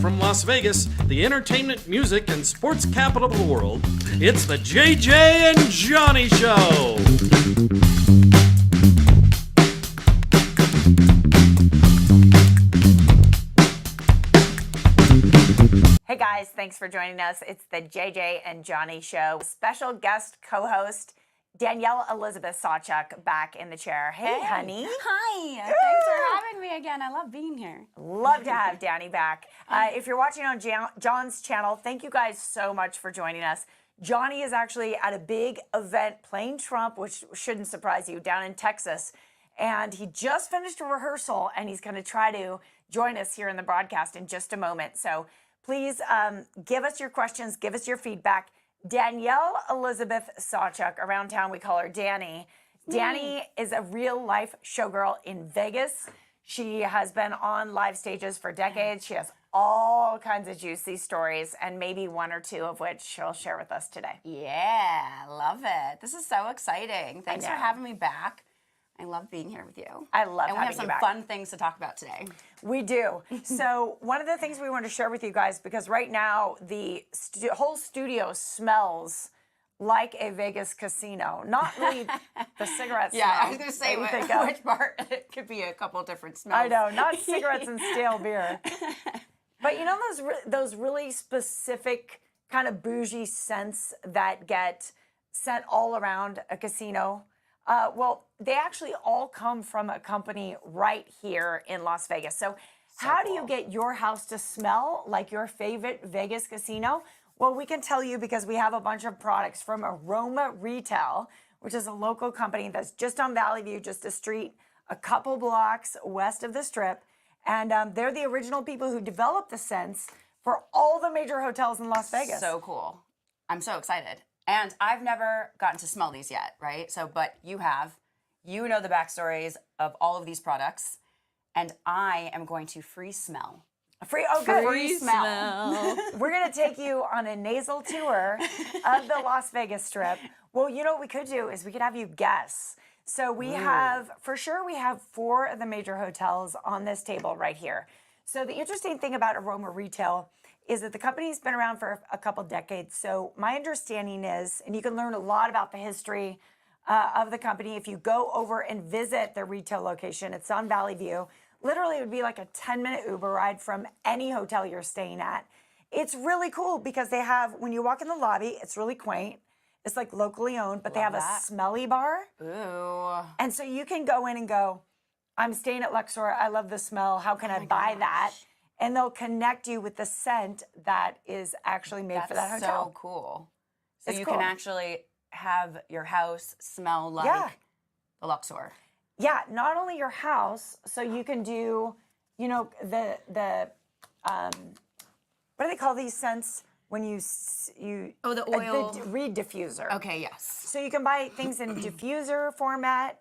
From Las Vegas, the entertainment, music, and sports capital of the world, it's the JJ and Johnny Show. Hey guys, thanks for joining us. It's the JJ and Johnny Show. Special guest co-host Danielle Elizabeth SawChuck back in the chair. Hey, honey. Hi. Thanks for having me again. I love being here. Love to have Danny back. If you're watching on John's channel, thank you guys so much for joining us. Johnny is actually at a big event playing Trump, which shouldn't surprise you, down in Texas. And he just finished a rehearsal, and he's going to try to join us here in the broadcast in just a moment. So please give us your questions, give us your feedback. Danielle Elizabeth SawChuck, around town we call her Danny. Danny is a real-life showgirl in Vegas. She has been on live stages for decades. She has all kinds of juicy stories, and maybe one or two of which she'll share with us today. Yeah, love it. This is so exciting. Thanks for having me back. I love being here with you. I love and having you back. And we have some fun things to talk about today. We do. So one of the things we want to share with you guys, because right now the whole studio smells like a Vegas casino. Not really the cigarette smell. Yeah, I was going to say which part. It could be a couple different smells. I know, not cigarettes and stale beer. But you know those really specific kind of bougie scents that get sent all around a casino? Well, they actually all come from a company right here in Las Vegas. So how do you get your house to smell like your favorite Vegas casino? Well, we can tell you because we have a bunch of products from Aroma Retail, which is a local company that's just on Valley View, just a street, a couple blocks west of the Strip. And they're the original people who developed the scents for all the major hotels in Las Vegas. So cool. I'm so excited. And I've never gotten to smell these yet, right? So, but you have. You know the backstories of all of these products. And I am going to free smell. Free smell. We're going to take you on a nasal tour of the Las Vegas Strip. Well, you know what we could do is we could have you guess. So we have 4 of the major hotels on this table right here. So the interesting thing about Aroma Retail is that the company's been around for a couple decades. So my understanding is, and you can learn a lot about the history of the company if you go over and visit their retail location. It's on Valley View. Literally, it would be like a 10-minute Uber ride from any hotel you're staying at. It's really cool because they have, when you walk in the lobby, it's really quaint. It's like locally owned, but they have a smelly bar. Ooh. And so you can go in and go, I'm staying at Luxor. I love the smell. How can I buy that? And they'll connect you with the scent that is actually made for that hotel. That's so cool. So you can actually have your house smell like the Luxor. Yeah, not only your house, so you can do, you know, the what do they call these scents when you the oil. The reed diffuser. Okay, yes. So you can buy things in diffuser format,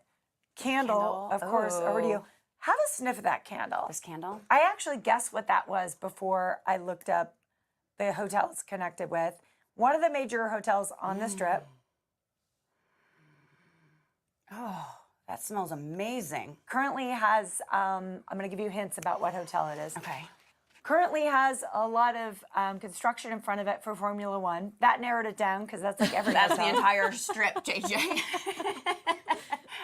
candle. Of course, over to you. Have a sniff of that candle. This candle? I actually guessed what that was before I looked up the hotel it's connected with. One of the major hotels on the Strip. Oh, that smells amazing. Currently has, I'm going to give you hints about what hotel it is. Okay. Currently has a lot of construction in front of it for Formula One. That narrowed it down because that's like every That's hotel. the entire Strip, JJ.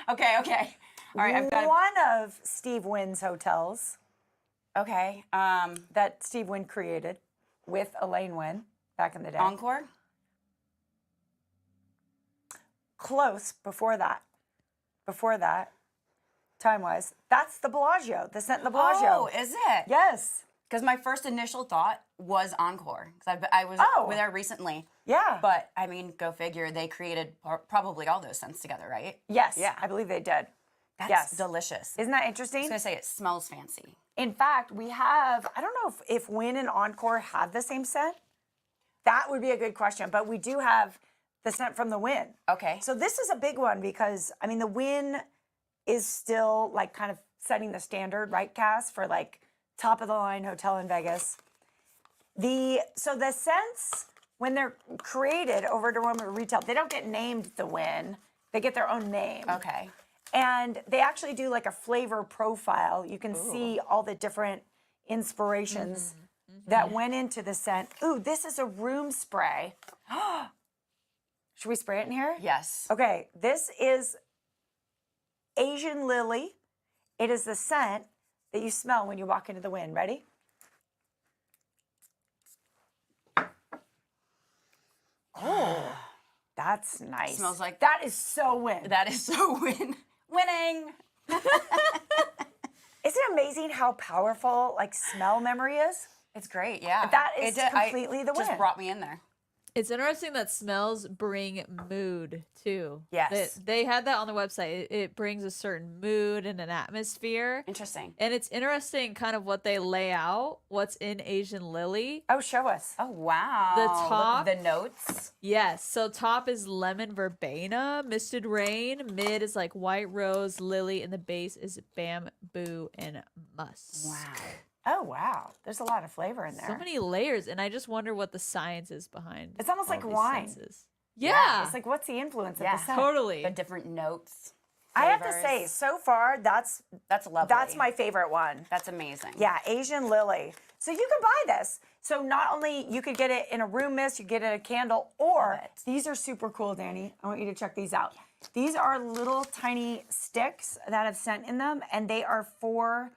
Okay. All right, I've got one of Steve Wynn's hotels. Okay. That Steve Wynn created with Elaine Wynn back in the day. Encore? Close before that. Time-wise. That's the Bellagio, the scent the Bellagio. Oh, is it? Yes. Because my first initial thought was Encore. Because I was with there recently. Yeah. But, I mean, go figure, they created probably all those scents together, right? Yes. Yeah. I believe they did. That's delicious. Isn't that interesting? I was going to say, it smells fancy. In fact, we have, I don't know if Wynn and Encore have the same scent. That would be a good question. But we do have the scent from the Wynn. Okay. So this is a big one because, I mean, the Wynn is still like kind of setting the standard, right, Cass, for like top of the line hotel in Vegas. So the scents, when they're created over at Aroma Retail, they don't get named the Wynn. They get their own name. Okay. And they actually do like a flavor profile. You can see all the different inspirations that went into the scent. Ooh, this is a room spray. Should we spray it in here? Yes. Okay, this is Asian lily. It is the scent that you smell when you walk into the wind. Ready? Oh, that's nice. Smells like- that is so wind. That is so winning. Isn't it amazing how powerful like smell memory is? It's great, yeah. That is completely the Just win. brought me in there. It's interesting that smells bring mood too. Yes. They had that on the website. It brings a certain mood and an atmosphere. Interesting. And it's interesting kind of what they lay out, what's in Asian Lily. Oh, show us. Oh, wow. The Look, top- the notes. Yes. So top is lemon verbena, misted rain. Mid is like white rose, lily, and the base is bamboo and musk. Wow. Oh, wow. There's a lot of flavor in there. So many layers, and I just wonder what the science is behind. It's almost all like these wine. senses. Yeah, It's like, what's the influence Yeah. of the scent? totally. The different notes. I have to flavors. say, so far, that's That's lovely. my favorite one. That's amazing. Yeah, Asian lily. So you can buy this. So not only you could get it in a room mist, you get it in a candle, or Love it. these are super cool, Danny. I want you to check these out. These are little tiny sticks that have scent in them, and they are for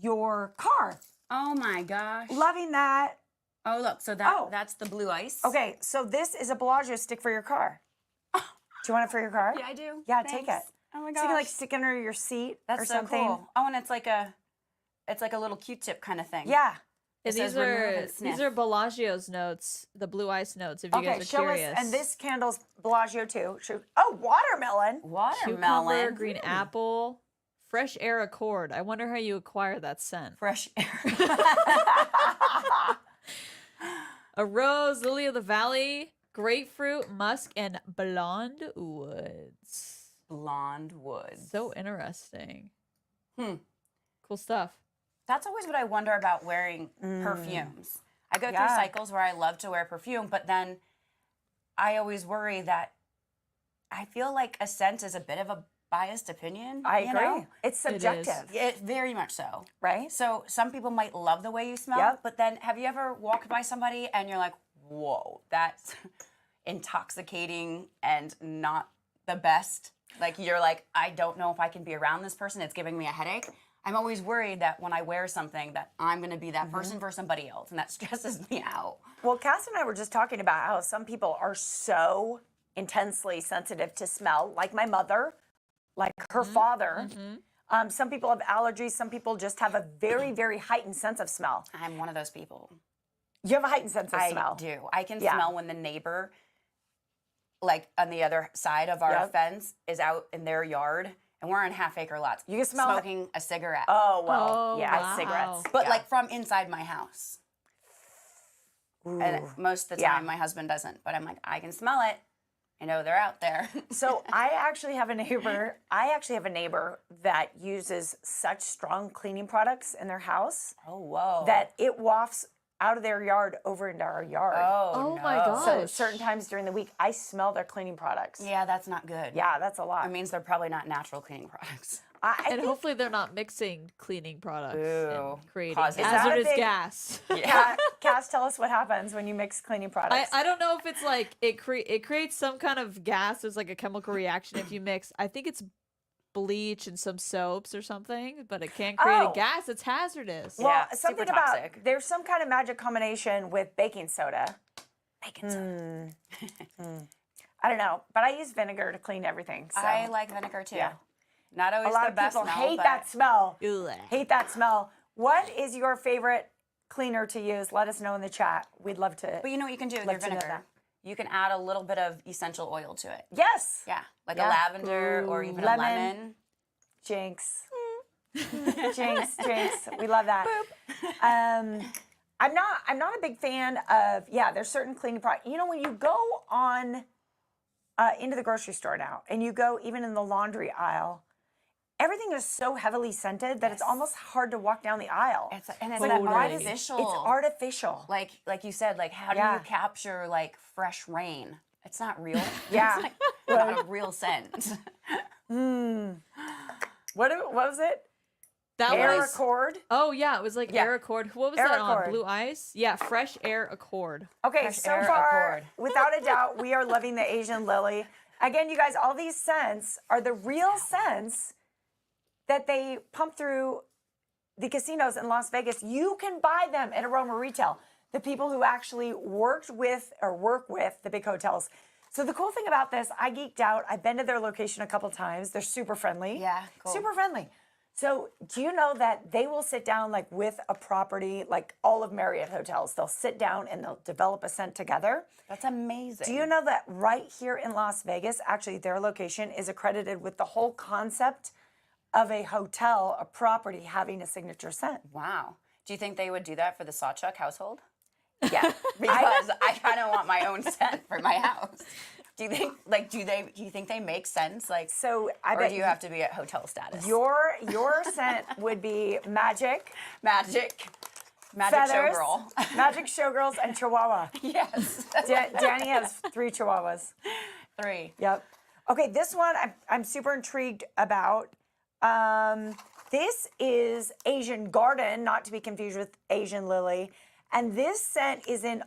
your car. Oh my gosh. Loving that. Oh, look. So that's the blue ice. Okay, so this is a Bellagio stick for your car. Do you want it for your car? Yeah, I do. Yeah, take it. Thanks. Oh my So gosh. you can like stick it under your seat That's or so something. cool. Oh, and it's like a little Q-tip kind of thing. Yeah. And It says these remove are and sniff. these are Bellagio's notes, the blue ice notes. If you Okay, guys are show curious. us. And this candle's Bellagio too. Oh, watermelon. cucumber, Watermelon. green apple, fresh air accord. I wonder how you acquire that scent. Fresh air. A rose, lily of the valley, grapefruit, musk, and blonde woods. Blonde woods. So interesting. Hmm. Cool stuff. That's always what I wonder about wearing perfumes. I go Yeah. through cycles where I love to wear perfume, but then I always worry that I feel like a scent is a bit of a biased opinion. I you agree. know? It's subjective, It very much so. right? So some people might love the way you smell, Yep. but then have you ever walked by somebody and you're like, whoa, that's intoxicating and not the best? Like you're like, I don't know if I can be around this person. It's giving me a headache. I'm always worried that when I wear something that I'm going to be that person for somebody else, and that stresses me out. Well, Cass and I were just talking about how some people are so intensely sensitive to smell, like my mother, like her father. Some people have allergies. Some people just have a very, very heightened sense of smell. I'm one of those people. You have a heightened sense of I smell. do. I can Yeah. smell when the neighbor, like on the other side of our Yep. fence, is out in their yard, and we're on half-acre lots. You can smell it. smoking a cigarette. Oh, well, Oh, yeah, wow. cigarettes. But Yeah. like from inside my house. And most of the Yeah. time my husband doesn't. But I'm like, I can smell it. I know they're out there. So I actually have a neighbor. That uses such strong cleaning products in their house Oh, whoa. that it wafts out of their yard over into our yard. Oh my no. gosh. So certain times during the week, I smell their cleaning products. Yeah, that's not good. Yeah, that's a lot. It means they're probably not natural cleaning products. I And think, hopefully they're not mixing cleaning products Ew. and creating Causes- Is that a hazardous big- gas. Cass, tell us what happens when you mix cleaning products. I don't know if it's like it creates some kind of gas. There's like a chemical reaction if you mix. I think it's bleach and some soaps or something, but it can't create Oh. a gas. It's hazardous. well, Yeah, something super about toxic. there's some kind of magic combination with baking soda. Baking soda. I don't know, but I use vinegar to clean everything. So I like vinegar too. Yeah. Not a always lot the of best people smell, hate but that smell. Ugh. Hate that smell. What is your favorite cleaner to use? Let us know in the chat. We'd love to. But you know what you can do with your Love to know vinegar? that. You can add a little bit of essential oil to it. Yes. Yeah, like Yeah. a lavender or even Lemon. a lemon. Jinx. Jinx. We love that. I'm not a big fan of, there's certain cleaning products. You know, when you go on into the grocery store now and you go even in the laundry aisle, everything is so heavily scented that it's almost hard to walk down the aisle. It's Like, Totally. why does artificial. It's artificial. Like you said, like how do Yeah. you capture like fresh rain? It's not real. Yeah. It's like not a real scent. What was it? That Air was. Accord. Oh yeah, it was like Yeah. Air Accord. What was Air that Accord. on Blue Ice? Yeah, Fresh Air Accord. Okay, Fresh so Air far, Accord. without a doubt, we are loving the Asian Lily. Again, you guys, all these scents are the real scents that they pump through the casinos in Las Vegas. You can buy them at Aroma Retail. The people who actually work with the big hotels. So the cool thing about this, I geeked out. I've been to their location a couple times. They're super friendly. Yeah, cool. Super friendly. So do you know that they will sit down like with a property, like all of Marriott hotels, they'll sit down and they'll develop a scent together. That's amazing. Do you know that right here in Las Vegas, actually their location is accredited with the whole concept of a hotel, a property having a signature scent? Wow. Do you think they would do that for the SawChuck household? Yeah. Because I kind of want my own scent for my house. Do you think do you think they make sense? Like, So I or bet do you have to be at hotel status? your scent would be magic, Magic feathers, Showgirl. magic showgirls, and Chihuahua. Yes. Danny has 3 Chihuahuas. 3. Yep. Okay, this one I'm super intrigued about. This is Asian Garden, not to be confused with Asian Lily. And this scent is in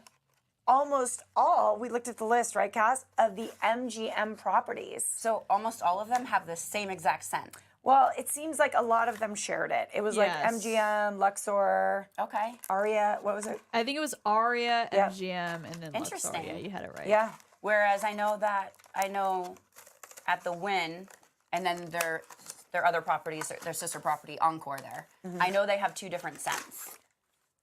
almost all, we looked at the list, right, Cass, of the MGM properties. So almost all of them have the same exact scent. Well, it seems like a lot of them shared it. It was like Yes. MGM, Luxor, Okay. Aria, what was it? I think it was Aria, Yeah. MGM, and then Luxor. Interesting. Yeah, you had it right. Yeah. Whereas I know at the Wynn, and then their other properties, their sister property, Encore there. I know they have 2 different scents.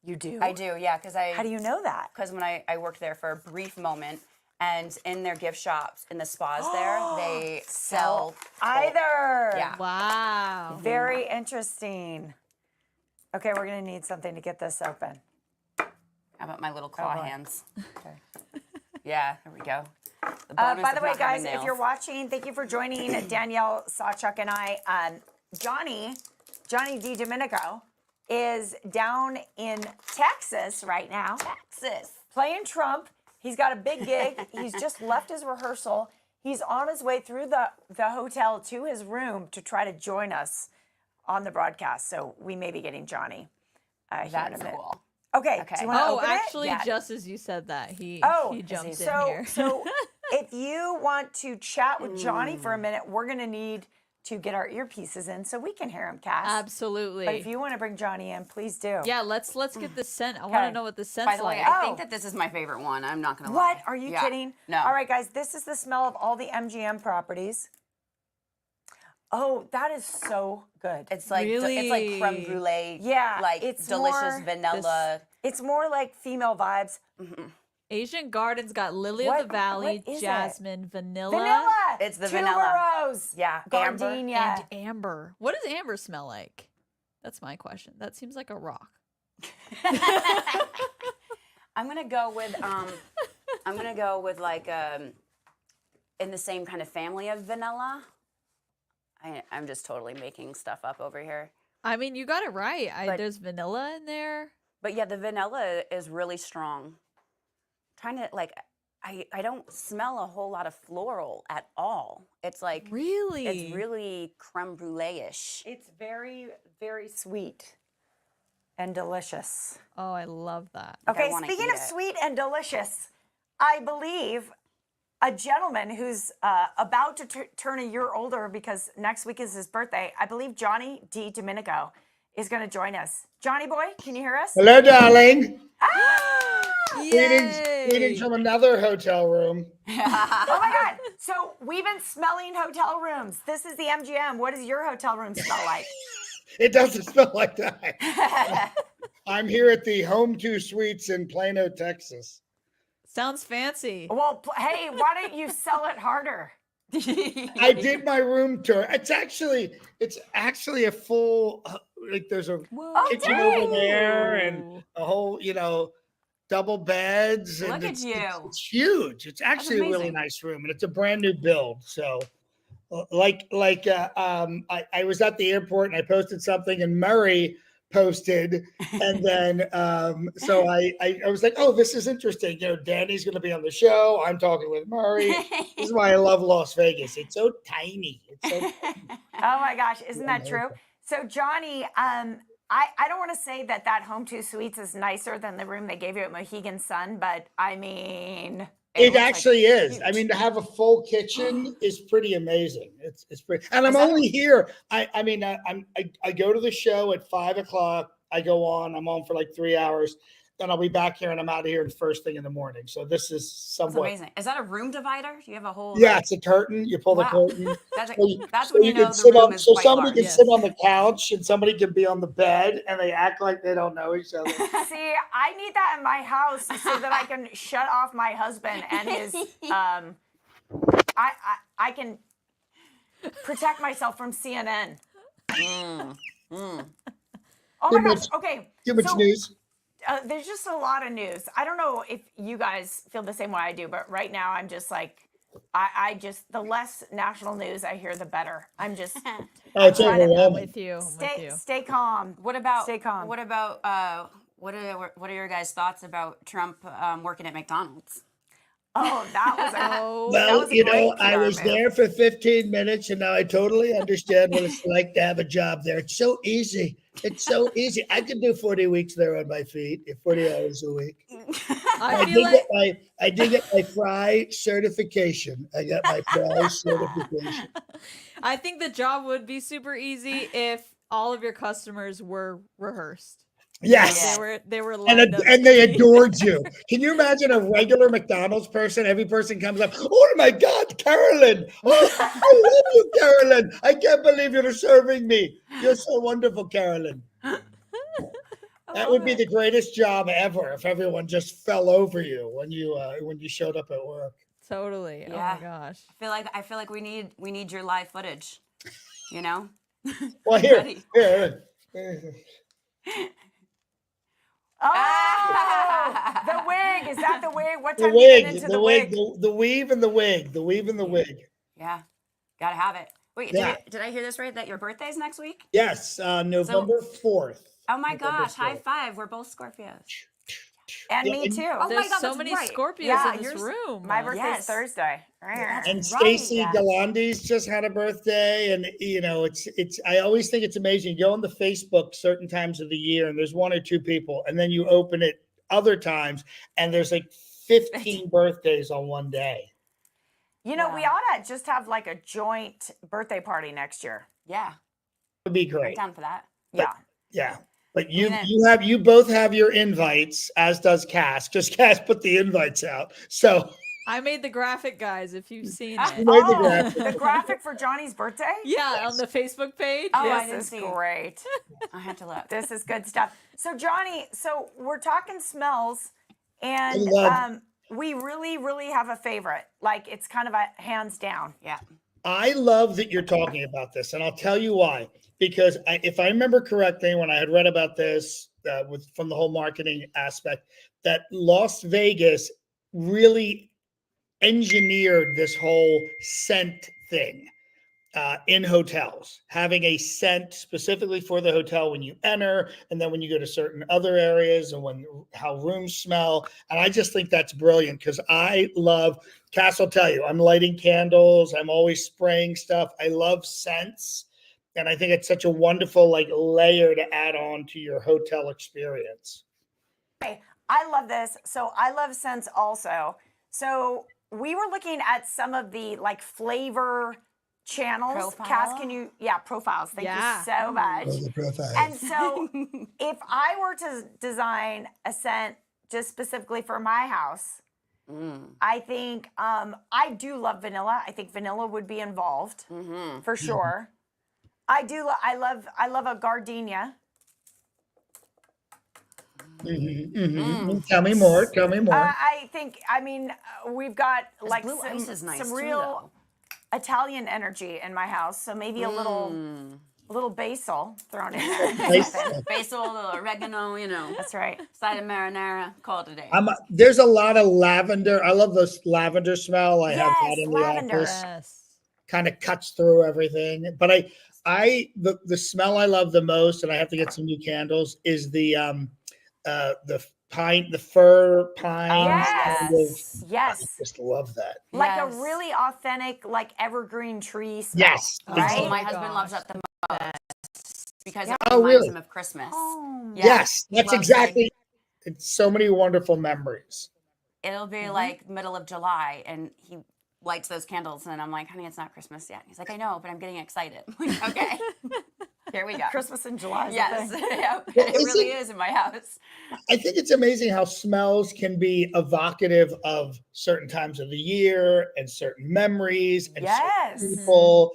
You do? I do, yeah, because How do you know that? Because when I worked there for a brief moment, and in their gift shops, in the spas there, they sell Either. Yeah. Wow. Very interesting. Okay, we're going to need something to get this open. How about my little claw boy. hands? Okay. Yeah, there we go. The bonus By of the way, not having guys, if nails. you're watching, thank you for joining Danielle SawChuck and I. Johnny D. Domenico is down in Texas right now, Texas. playing Trump. He's got a big gig. He's just left his rehearsal. He's on his way through the hotel to his room to try to join us on the broadcast. So we may be getting Johnny here in a That's minute. cool. Okay. Okay. Do you want to Oh, open actually, it? Yeah. just as you said that, he jumped in so, here. So if you want to chat with Johnny for a minute, we're going to need to get our earpieces in so we can hear him, Cass. Absolutely. But if you want to bring Johnny in, please do. Yeah, let's get the scent. I want Okay. to know what the scent's By the way, like. I Oh. think that this is my favorite one. I'm not going to lie. What? Are you Yeah. kidding? No. All right, guys, this is the smell of all the MGM properties. Oh, that is so good. It's like it's like creme Really? brulee. Yeah, Like it's delicious more vanilla. It's more like female vibes. Asian Gardens got Lily of What- the Valley, what is it? Jasmine, vanilla, Vanilla. It's the vanilla. Tuberose. Yeah, amber. Gardenia. and amber. What does amber smell like? That's my question. That seems like a rock. I'm gonna go with like in the same kind of family of vanilla. I'm just totally making stuff up over here. I mean, you got it right. But- There's vanilla in there. But yeah, the vanilla is really strong. Trying to like, I don't smell a whole lot of floral at all. It's like Really? it's really creme brulee-ish. It's very, very sweet and delicious. Oh, I love that. Okay, wanna speaking eat of it. sweet and delicious, I believe a gentleman who's about to turn a year older because next week is his birthday. I believe Johnny D. Domenico is going to join us. Johnny boy, can you hear us? Hello, darling. Yay! Greetings from another hotel room. Oh my God. So we've been smelling hotel rooms. This is the MGM. What does your hotel room smell like? It doesn't smell like that. I'm here at the Home 2 Suites in Plano, Texas. Sounds fancy. Well, hey, why don't you sell it harder? I did my room tour. It's actually a full like there's a kitchen dang. over there and a whole double beds. And Look at it's, you. It's huge. It's actually a really amazing. nice room, and it's a brand new build. So, I was at the airport and I posted something, and Murray posted, and then so I was like, oh, this is interesting. Danny's going to be on the show. I'm talking with Murray. This is why I love Las Vegas. It's so tiny. It's so Oh my gosh, isn't that true? So Johnny, I don't want to say that Home 2 Suites is nicer than the room they gave you at Mohegan Sun, but I mean, It looks actually is. I huge. mean, to have a full kitchen is pretty amazing. It's pretty, and I'm Is that only here. I mean, I go to the show at 5 o'clock. I go on. I'm on for like 3 hours. Then I'll be back here, and I'm out of here the first thing in the morning. So this is That's somewhat. amazing. Is that a room divider? Do you have a whole? Yeah, it's a curtain. You pull the Wow. curtain. That's So when you know can the sit room on. is So quite somebody large. can Yes. sit on the couch, and somebody can be on the bed, and they act like they don't know each other. see, I need that in my house so that I can shut off my husband and his. I can protect myself from CNN. Oh my Too gosh. much- Okay. Too much so, news. there's just a lot of news. I don't know if you guys feel the same way I do, but right now I'm just like, I just, the less national news I hear, the better. I'm just Oh, it's trying to- I'm overwhelming. with you. I'm with stay you. stay calm. What about Stay calm. What about what are your guys' thoughts about Trump working at McDonald's? Oh, that was a Oh, that Well, was a you great know, I PR was move. there for 15 minutes, and now I totally understand what it's like to have a job there. It's so easy. It's so easy. I could do 40 weeks there on my feet, 40 hours a week. I feel like I did get my fry certification. I got my fry certification. I think the job would be super easy if all of your customers were rehearsed. Yes. They were And, lined up. and they adored you. Can you imagine a regular McDonald's person? Every person comes up, oh my God, Carolyn. Oh, I love you, Carolyn. I can't believe you're serving me. You're so wonderful, Carolyn. That would be the greatest job ever if everyone just fell over you when you showed up at work. Totally. Yeah. Oh my gosh. I feel like we need your live footage. You know? Well, here. Ready. Oh, the wig. Is that the wig? What The time do you get wig, into the the wig, wig? the weave and the wig, the weave and the wig. Yeah. Gotta have it. Wait, Yeah. did I hear this right? That your birthday's next week? Yes, November 4th. Oh my November gosh! High 4th. five. We're both Scorpios. And Yeah, me and- too. Oh my There's God, so that's many right. Scorpios Yeah, in this yours- room. My birthday's Yes. Thursday. And Right, Stacy yeah. Galandes just had a birthday, and you know, it's. I always think it's amazing. You go on the Facebook certain times of the year, and there's one or two people, and then you open it other times, and there's like 15 birthdays on one day. You know, we Wow. ought to just have like a joint birthday party next year. Yeah. Would be I'm great. down for that. Yeah. Yeah, but then- you both have your invites, as does Cass, because Cass put the invites out. So I made the graphic, guys, if you've seen you it. made the Oh, graphic. the graphic for Johnny's birthday? Yeah, on the Facebook page. Oh, I This didn't is see. great. I had to look. This is good stuff. So Johnny, so we're talking smells, and love- we really, really have a favorite. Like it's kind of a hands down. Yeah. I love that you're talking about this, and I'll tell you why. Because if I remember correctly, when I had read about this from the whole marketing aspect, that Las Vegas really engineered this whole scent thing in hotels, having a scent specifically for the hotel when you enter, and then when you go to certain other areas, and how rooms smell. And I just think that's brilliant because I love. Cass will tell you, I'm lighting candles. I'm always spraying stuff. I love scents. And I think it's such a wonderful layer to add on to your hotel experience. I love this. So I love scents also. So we were looking at some of the flavor channels. Profile? Cass, can you? Yeah, profiles. Thank Yeah. you so much. And so if I were to design a scent just specifically for my house, I think I do love vanilla. I think vanilla would be involved for sure. I do. I love a gardenia. Tell me more. Tell me more. I think. I mean, we've got like blue ice is nice some too, real Italian energy in my house. So maybe a little basil thrown in. Basil, a little oregano, That's right. side of marinara. Call it a day. There's a lot of lavender. I love this lavender smell. I have that Yes, in the lavender. office. Yes. Kind of cuts through everything. But the smell I love the most, and I have to get some new candles, is the fir pine. Yes. Yes. I just love that. Like Yes. a really authentic, like evergreen tree smell. Yes. Right? Oh, my Oh my husband loves gosh. that the most. because Yeah. it Oh, reminds really? him of Christmas. Home. Yeah. Yes, that's Loves, exactly. It's so many wonderful memories. It'll be like middle of July, and he lights those candles, and I'm like, honey, it's not Christmas yet. He's like, I know, but I'm getting excited. I'm like, okay, here we go. Christmas in July is a Yes, thing. yep. Well, It really isn't- is in my house. I think it's amazing how smells can be evocative of certain times of the year and certain memories and certain Yes. people.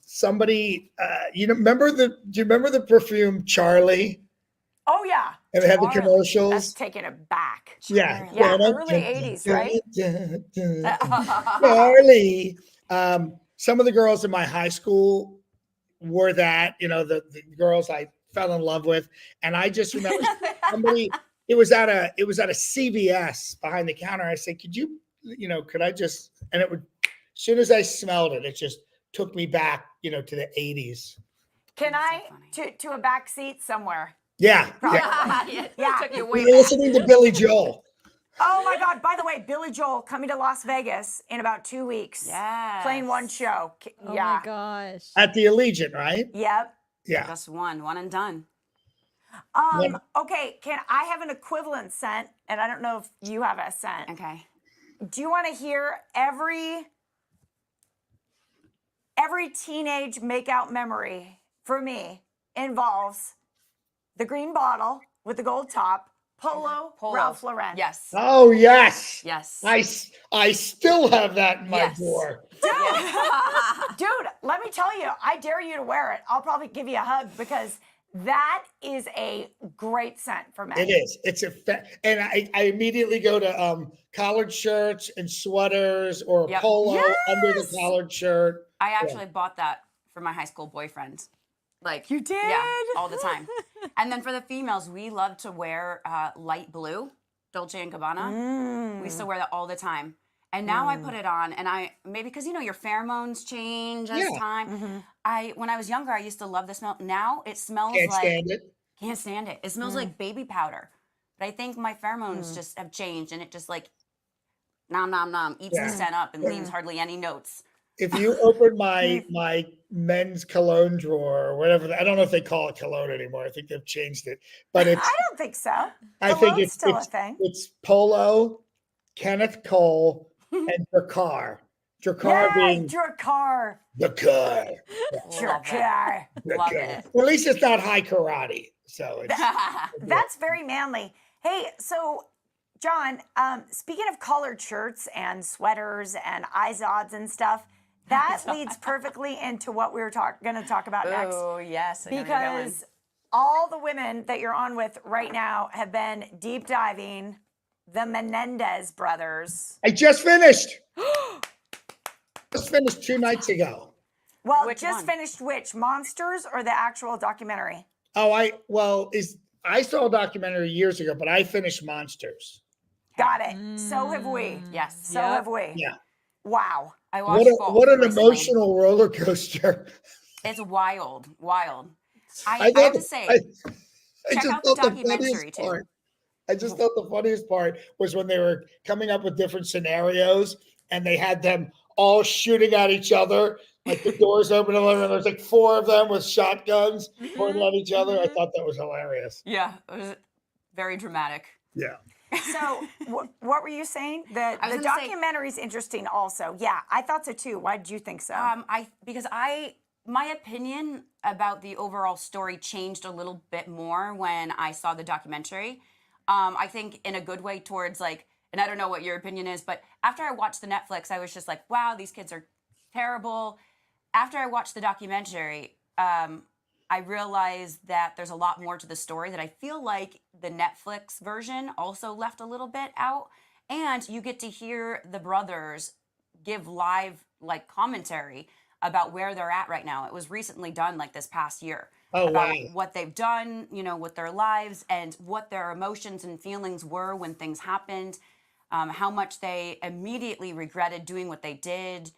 Somebody, do you remember the perfume Charlie? Oh yeah. And it had the Charlie. commercials. That's taking it back. Yeah. Yeah, early 80s, right? Charlie. Some of the girls in my high school wore that, the girls I fell in love with. And I just remember somebody, it was at a CVS behind the counter. I said, could I just, and it would, as soon as I smelled it, it just took me back, to the 80s. Can That's I so funny. to a back seat somewhere? Yeah. Yeah, Yeah. Took you We way were back. listening to Billy Joel. Oh my God! By the way, Billy Joel coming to Las Vegas in about 2 weeks. Yes. Playing one show. Oh Yeah. my gosh. At the Allegiant, right? Yep. Yeah. Just one and done. Okay. Can I have an equivalent scent? And I don't know if you have a scent. Okay. Do you want to hear every teenage makeout memory for me involves the green bottle with the gold top, Polo. Ralph Lauren. Yes. Oh, yes. Yes. I still have that in my Yes. drawer. Dude, let me tell you, I dare you to wear it. I'll probably give you a hug because that is a great scent for men. It is. It's and I immediately go to collared shirts and sweaters or a Yep. polo under the Yes! collared shirt. I actually bought that for my high school boyfriend. Like You did? Yeah, all the time. And then for the females, we love to wear light blue, Dolce and Gabbana. We used to wear that all the time. And now I put it on, and maybe because your pheromones change as Yeah. time. When I was younger, I used to love the smell. Now it smells Can't like stand it. can't stand it. It smells like baby powder. But I think my pheromones just have changed, and it just like nom nom nom eats the scent up and leaves hardly any notes. If you open my men's cologne drawer or whatever, I don't know if they call it cologne anymore. I think they've changed it, but it's. I don't think so. I think Cologne's it's still a thing. It's Polo, Kenneth Cole, and Drakkar. Drakkar Yeah, being Drakkar. the car. Drakkar. Love it. Well, at least it's not high karate. So it's That's very manly. Hey, so John, speaking of collared shirts and sweaters and izods and stuff, that leads perfectly into what we were going to talk about next. Oh yes, I know where you're going. Because all the women that you're on with right now have been deep diving the Menendez brothers. I just finished. Just finished 2 nights ago. Well, Which just one? finished which? Monsters or the actual documentary? Oh, I saw a documentary years ago, but I finished Monsters. Got it. So have we. Yes. So have we. Yeah. Wow. I watched both What an recently. emotional roller coaster. It's wild. I thought have to say, I check just out the thought documentary, funniest too. part- I just thought the funniest part was when they were coming up with different scenarios and they had them all shooting at each other. Like the doors open and there's like 4 of them with shotguns pointing at each other. I thought that was hilarious. yeah, it was very dramatic. Yeah. So, what were you saying? The was gonna say- documentary is interesting also. Yeah, I thought so too. Why did you think so? My opinion about the overall story changed a little bit more when I saw the documentary. I think in a good way towards like, and I don't know what your opinion is, but after I watched the Netflix, I was just like, wow, these kids are terrible. After I watched the documentary, I realized that there's a lot more to the story that I feel like the Netflix version also left a little bit out. And you get to hear the brothers give live like commentary about where they're at right now. It was recently done like this past year. Oh, about wow. what they've done, with their lives and what their emotions and feelings were when things happened, how much they immediately regretted doing what they did.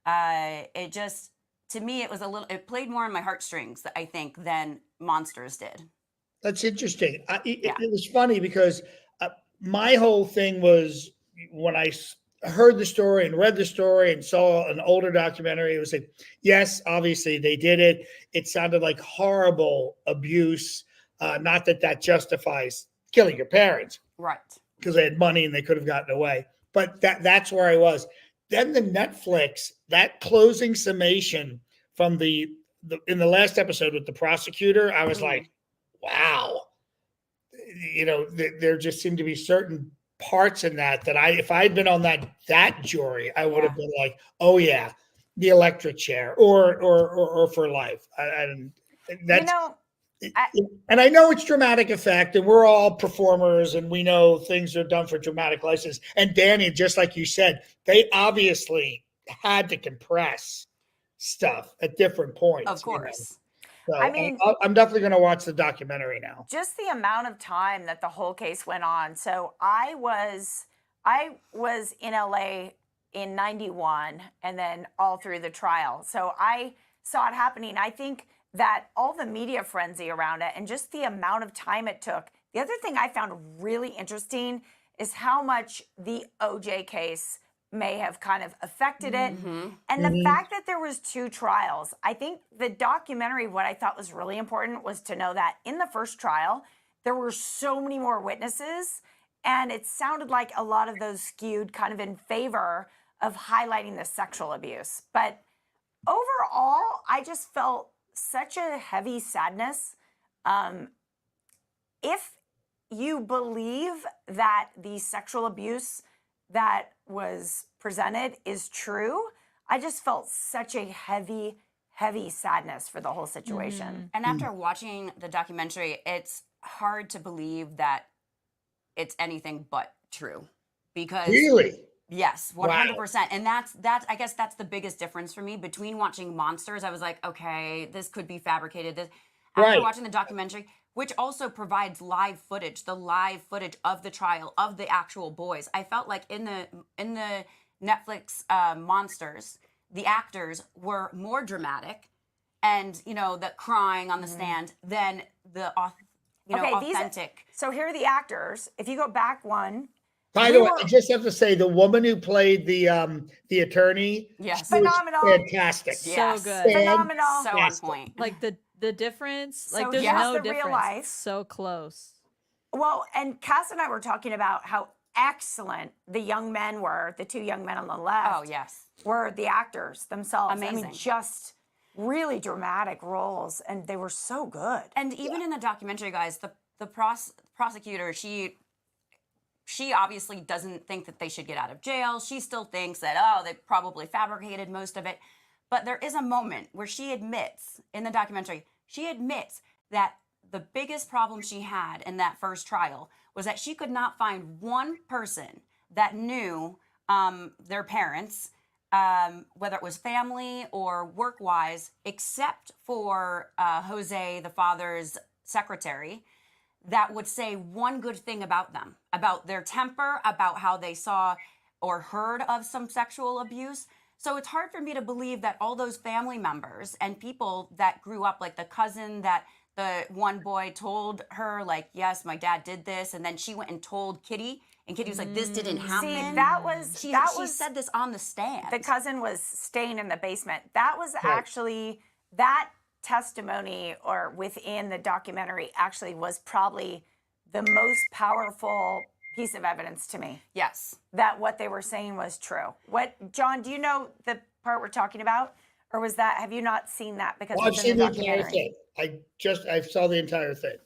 It just, to me, it played more on my heartstrings, I think, than Monsters did. That's interesting. It was funny because my whole thing was when I heard the story and read the story and saw an older documentary, it was like, yes, obviously they did it. It sounded like horrible abuse. Not that that justifies killing your parents Right. because they had money and they could have gotten away. But that's where I was. Then the Netflix, that closing summation from the in the last episode with the prosecutor, I was like, wow. There just seemed to be certain parts in that if I'd been on that jury, I would have been like, oh yeah, the electric chair or for life. That's and I know it's dramatic effect, and we're all performers, and we know things are done for dramatic license. And Danny, just like you said, they obviously had to compress stuff at different points. Of course. So I mean, I'm definitely going to watch the documentary now. Just the amount of time that the whole case went on. So I was in LA in 91 and then all through the trial. So I saw it happening. I think that all the media frenzy around it and just the amount of time it took. The other thing I found really interesting is how much the OJ case may have kind of affected it. And the fact that there was 2 trials. I think the documentary, what I thought was really important was to know that in the first trial, there were so many more witnesses, and it sounded like a lot of those skewed kind of in favor of highlighting the sexual abuse. But overall, I just felt such a heavy sadness. If you believe that the sexual abuse that was presented is true, I just felt such a heavy sadness for the whole situation. And after watching the documentary, it's hard to believe that it's anything but true. Because Really? yes, 100%. And that's I guess that's the biggest difference for me between watching Monsters. I was like, okay, this could be fabricated. After watching the documentary, which also provides live footage, the live footage of the trial of the actual boys, I felt like in the Netflix Monsters, the actors were more dramatic, and the crying on the stand than the authentic. So here are the actors. If you go back one. By the way, I just have to say, the woman who played the attorney, yes, phenomenal, fantastic, so good, phenomenal, so on point. Like the difference, like So there's here's no the difference. real life. It's so close. Well, and Cass and I were talking about how excellent the young men were. The 2 young men on the left. Oh yes, were the actors themselves. Amazing. I mean, just really dramatic roles, and they were so good. And even in the documentary, guys, the prosecutor, she obviously doesn't think that they should get out of jail. She still thinks that, they probably fabricated most of it. But there is a moment where she admits, in the documentary, that the biggest problem she had in that first trial was that she could not find one person that knew their parents, whether it was family or work-wise, except for Jose, the father's secretary, that would say one good thing about them, about their temper, about how they saw or heard of some sexual abuse. So it's hard for me to believe that all those family members and people that grew up, like the cousin that the one boy told her, like, yes, my dad did this, and then she went and told Kitty, and Kitty was like, this didn't happen. See, She said this on the stand. The cousin was staying in the basement. That was actually, that testimony or within the documentary actually was probably the most powerful piece of evidence to me. Yes. That what they were saying was true. John, do you know the part we're talking about? Or have you not seen that? Because I've seen the the entire thing. I saw the entire thing.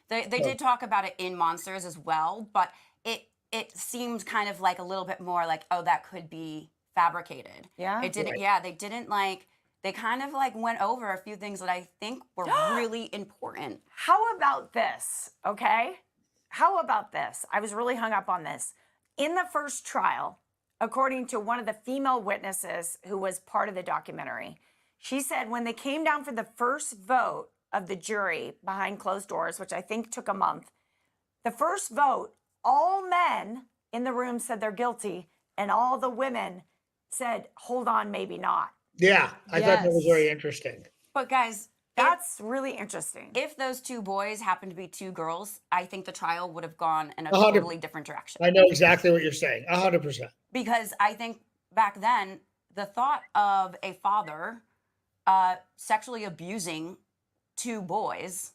They did talk about it in Monsters as well, but it seemed kind of like a little bit more like, that could be fabricated. Yeah. It didn't. Right. Yeah, they didn't they kind of went over a few things that I think were really important. How about this? Okay. How about this? I was really hung up on this. In the first trial, according to one of the female witnesses who was part of the documentary, she said when they came down for the first vote of the jury behind closed doors, which I think took a month, the first vote, all men in the room said they're guilty, and all the women said, hold on, maybe not. Yeah, I thought that was very interesting. But guys, That's really interesting. If those two boys happened to be two girls, I think the trial would have gone in a 100 totally different direction. I know exactly what you're saying. 100%. Because I think back then, the thought of a father sexually abusing two boys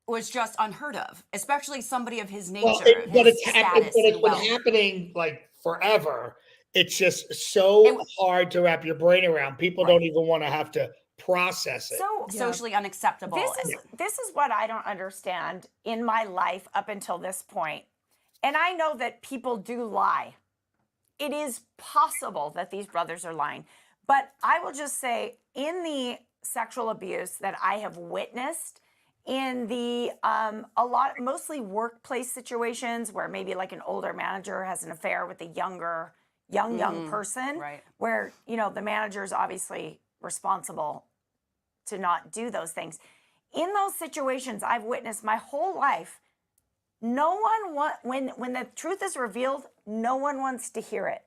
was just unheard of, especially somebody of his nature, But his it's status and been wealth. happening like forever. It's just so hard to wrap your brain around. People don't even want to have to process it. So Socially unacceptable. this is what I don't understand in my life up until this point. And I know that people do lie. It is possible that these brothers are lying. But I will just say, in the sexual abuse that I have witnessed, in the mostly workplace situations where maybe like an older manager has an affair with a young person, Right. where, you know, the manager is obviously responsible to not do those things. In those situations I've witnessed my whole life, no one when the truth is revealed, no one wants to hear it.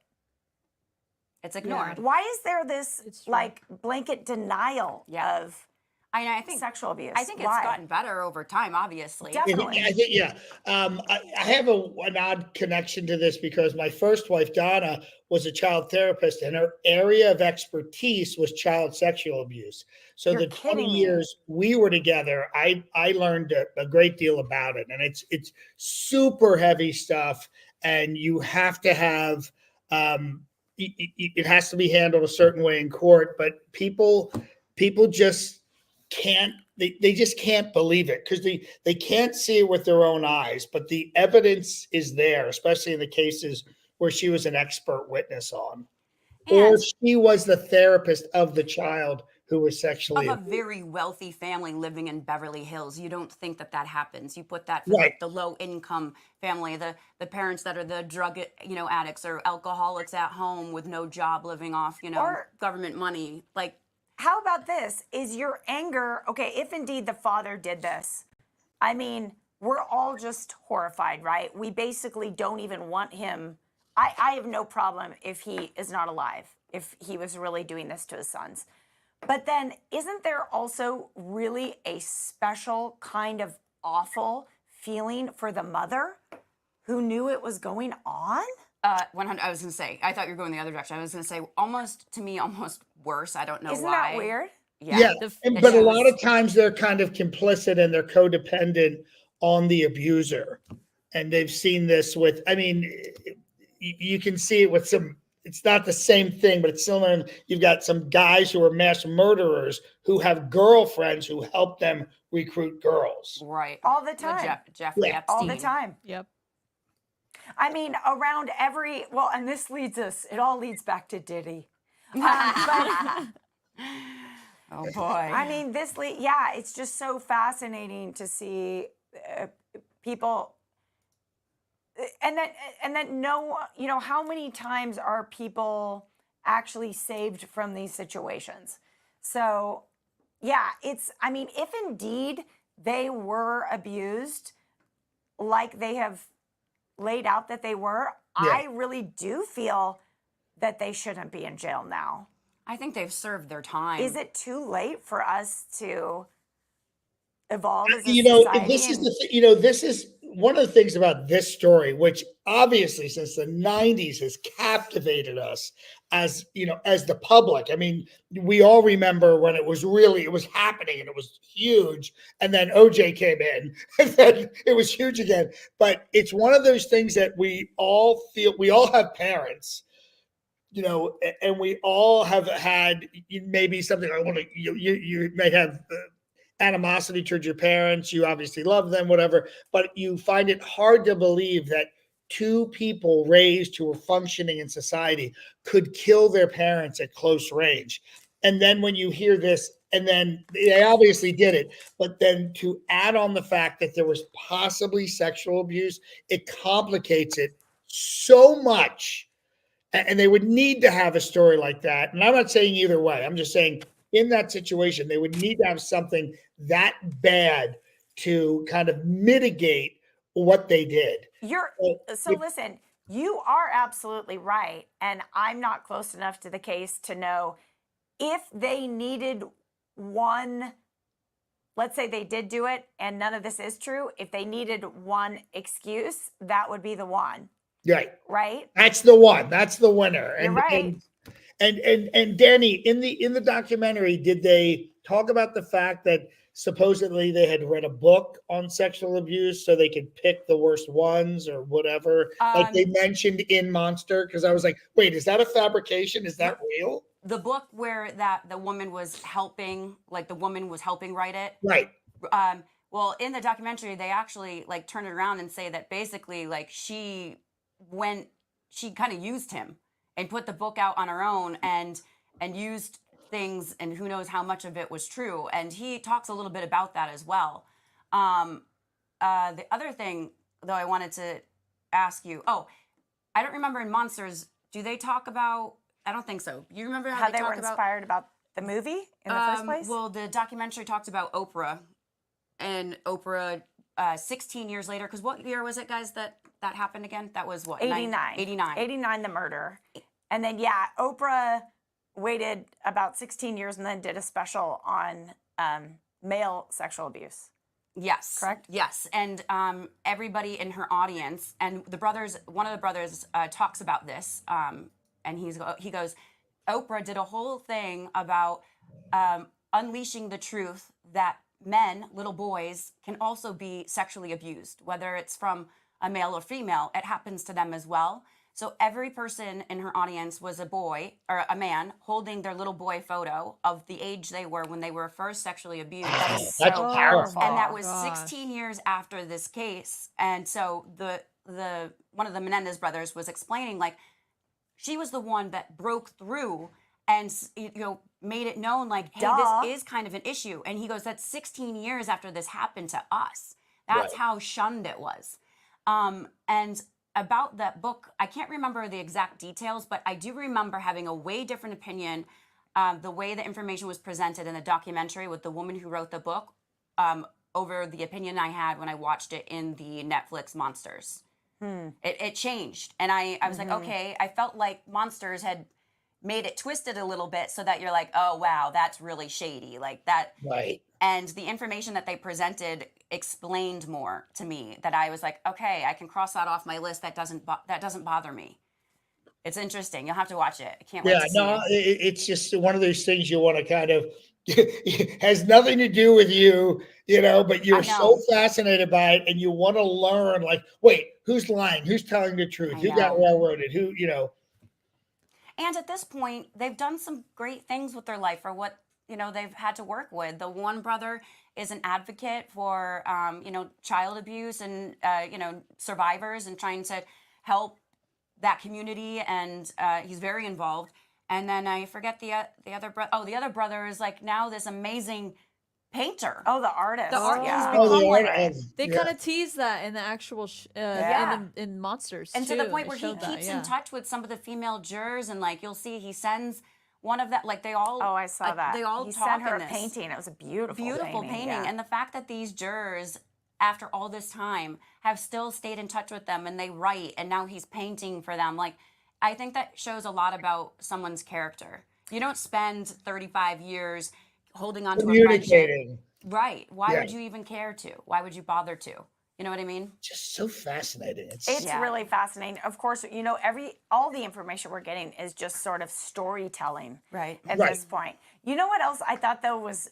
It's ignored. Why is there this like blanket denial of I think sexual abuse? I think it's gotten better over time, obviously. Definitely. I think, I have an odd connection to this because my first wife, Donna, was a child therapist, and her area of expertise was child sexual abuse. So You're the 20 kidding me. years we were together, I learned a great deal about it, and it's super heavy stuff, and you have to have it has to be handled a certain way in court, but people just can't they just can't believe it because they can't see it with their own eyes, but the evidence is there, especially in the cases where she was an expert witness on, or she was the therapist of the child who was sexually of a very wealthy family living in Beverly Hills. You don't think that happens. You put that for like the low income family, the parents that are the drug addicts or alcoholics at home with no job, living off government money. Like, how about this? Is your anger, okay, if indeed the father did this, I mean, we're all just horrified, right? We basically don't even want him. I have no problem if he is not alive, if he was really doing this to his sons. But then isn't there also really a special kind of awful feeling for the mother who knew it was going on? 100. I was going to say, I thought you were going the other direction. I was going to say, almost worse. I don't know why. Isn't that weird? Yeah. But a lot of times they're kind of complicit and they're codependent on the abuser. And they've seen this with, I mean, you can see it with some, it's not the same thing, but it's similar. You've got some guys who are mass murderers who have girlfriends who help them recruit girls. Right. All the time. Jeffrey Epstein. All the time. Yep. I mean, around and this it all leads back to Diddy. But, oh boy. I mean, it's just so fascinating to see people, and then how many times are people actually saved from these situations? So, yeah, if indeed they were abused, like they have laid out that they were, I really do feel that they shouldn't be in jail now. I think they've served their time. Is it too late for us to evolve as a society? This is one of the things about this story, which obviously since the 90s has captivated us as the public. I mean, we all remember when it was happening and it was huge, and then OJ came in and then it was huge again. But it's one of those things that we all feel, we all have parents, and we all have had maybe something. You may have animosity towards your parents. You obviously love them, whatever, but you find it hard to believe that two people raised who were functioning in society could kill their parents at close range. And then when you hear this, and then they obviously did it, but then to add on the fact that there was possibly sexual abuse, it complicates it so much. And they would need to have a story like that. And I'm not saying either way. I'm just saying in that situation, they would need to have something that bad to kind of mitigate what they did. Listen, you are absolutely right. And I'm not close enough to the case to know if they needed one let's say they did do it and none of this is true. If they needed one excuse, that would be the one, Right. right? That's the one. That's the winner. You're right. And Danny, in the documentary, did they talk about the fact that supposedly they had read a book on sexual abuse so they could pick the worst ones or whatever, like they mentioned in Monster? Because I was like, wait, is that a fabrication? Is that real? The book where that the woman was helping, like the woman was helping write it. Right. Well, in the documentary, they actually like turn it around and say that basically, like she kind of used him and put the book out on her own and used things, and who knows how much of it was true. And he talks a little bit about that as well. The other thing, though, I wanted to ask you. Oh, I don't remember in Monsters. Do they talk about? I don't think so. You remember How they talk were inspired about the movie in the first place? Well, the documentary talked about Oprah, and Oprah 16 years later. Because what year was it, guys, that happened again? That was what? 89. 89, the murder. And then, yeah, Oprah waited about 16 years and then did a special on male sexual abuse. Yes. Correct? Yes. And everybody in her audience, and one of the brothers talks about this, and he goes, Oprah did a whole thing about unleashing the truth that men, little boys, can also be sexually abused, whether it's from a male or female. It happens to them as well. So every person in her audience was a boy or a man holding their little boy photo of the age they were when they were first sexually abused. That is That's so powerful. powerful. And that was gosh. 16 years after this case. And so the one of the Menendez brothers was explaining, like, she was the one that broke through and made it known, like, hey, Duh. this is kind of an issue. And he goes, that's 16 years after this happened to us. That's Right. how shunned it was. And about that book, I can't remember the exact details, but I do remember having a way different opinion. The way the information was presented in the documentary with the woman who wrote the book over the opinion I had when I watched it in the Netflix Monsters. It changed. And I was like, okay, I felt like Monsters had made it twisted a little bit so that you're like, oh, wow, that's really shady. Like that. Right. And the information that they presented explained more to me, that I was like, okay, I can cross that off my list. That doesn't bother me. It's interesting. You'll have to watch it. I can't wait to see it. It's just one of those things you want to kind of has nothing to do with you, but you're so fascinated by it and you want to learn, like, wait, who's lying? Who's telling the truth? Who got railroaded? Who. And at this point, they've done some great things with their life for what, they've had to work with. The one brother is an advocate for, child abuse and, survivors, and trying to help that community. And he's very involved. And then I forget the other brother. Oh, the other brother is like now this amazing painter. Oh, the artist. The artist. Yeah. They kind of tease that in the actual in Monsters, and too. to the point They where he showed that, keeps in touch with some of the female jurors, and like you'll see he sends one of that, like they all. Oh, I saw that. They all he talk sent her in a this. painting. It was a beautiful painting. Yeah. And the fact that these jurors, after all this time, have still stayed in touch with them, and they write, and now he's painting for them. Like, I think that shows a lot about someone's character. You don't spend 35 years holding on to a friendship. Right. Why would you even care to? Why would you bother to? You know what I mean? Just so fascinating. It's really fascinating. Of course, all the information we're getting is just sort of storytelling, right? At this point, you know what else I thought though was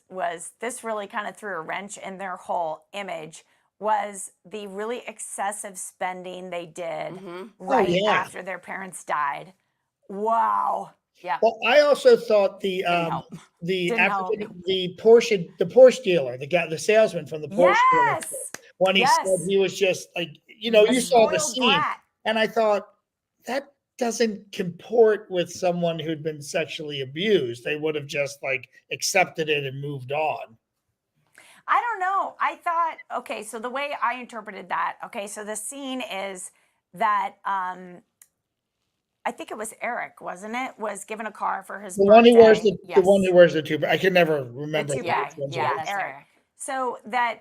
this really kind of threw a wrench in their whole image, was the really excessive spending they did after their parents died. Wow. Yeah. Well, I also thought the Porsche dealer, the salesman from the Porsche dealer, when he said he was just like, you saw the scene, and I thought that doesn't comport with someone who'd been sexually abused. They would have just like accepted it and moved on. I don't know. I thought, okay, so the way I interpreted that, so the scene is that I think it was Eric, wasn't it? Was given a car for his birthday. The one who wears the two. I can never remember. Yeah, Eric. So that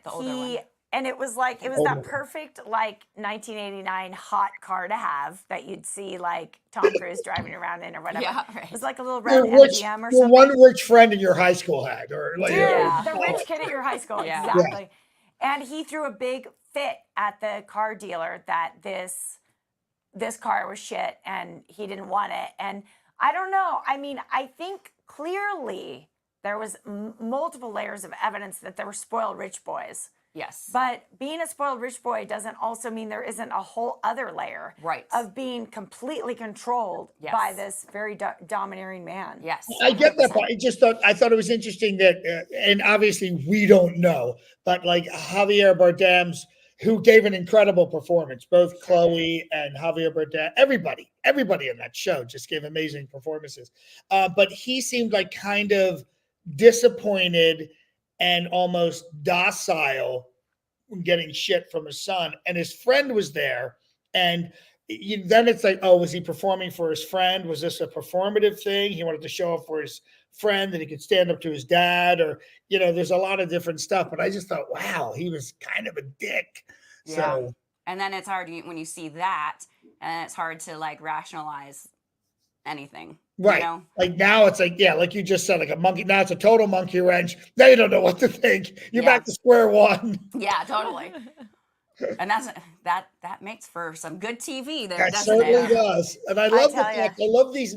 And it was like, it was that perfect, like, 1989 hot car to have that you'd see, like, Tom Cruise driving around in or whatever. Yeah, right. It was like a little The red MGM or something. one rich friend in your high school had, or like, Dude, Yeah. the rich kid at your high school, Yeah. exactly. And he threw a big fit at the car dealer that this car was shit and he didn't want it. And I don't know. I mean, I think clearly there was multiple layers of evidence that there were spoiled rich boys. Yes. But being a spoiled rich boy doesn't also mean there isn't a whole other layer Right. of being completely controlled Yes. by this very domineering man. Yes. I get that 100%. part. I thought it was interesting that, and obviously we don't know, but like Javier Bardem's, who gave an incredible performance, both Chloe and Javier Bardem, everybody in that show just gave amazing performances. But he seemed like kind of disappointed and almost docile getting shit from his son, and his friend was there, and then it's like, oh, was he performing for his friend? Was this a performative thing? He wanted to show up for his friend that he could stand up to his dad, or there's a lot of different stuff. But I just thought, wow, he was kind of a dick. Yeah. So And then it's hard when you see that, and it's hard to like rationalize anything. right, You know? like now it's like, yeah, like you just said, like a monkey. Now it's a total monkey wrench. Now you don't know what to think. You're Yeah. back to square one. Yeah, totally. And that makes for some good TV there, That doesn't certainly it? does. And I love the tell ya. fact, I love these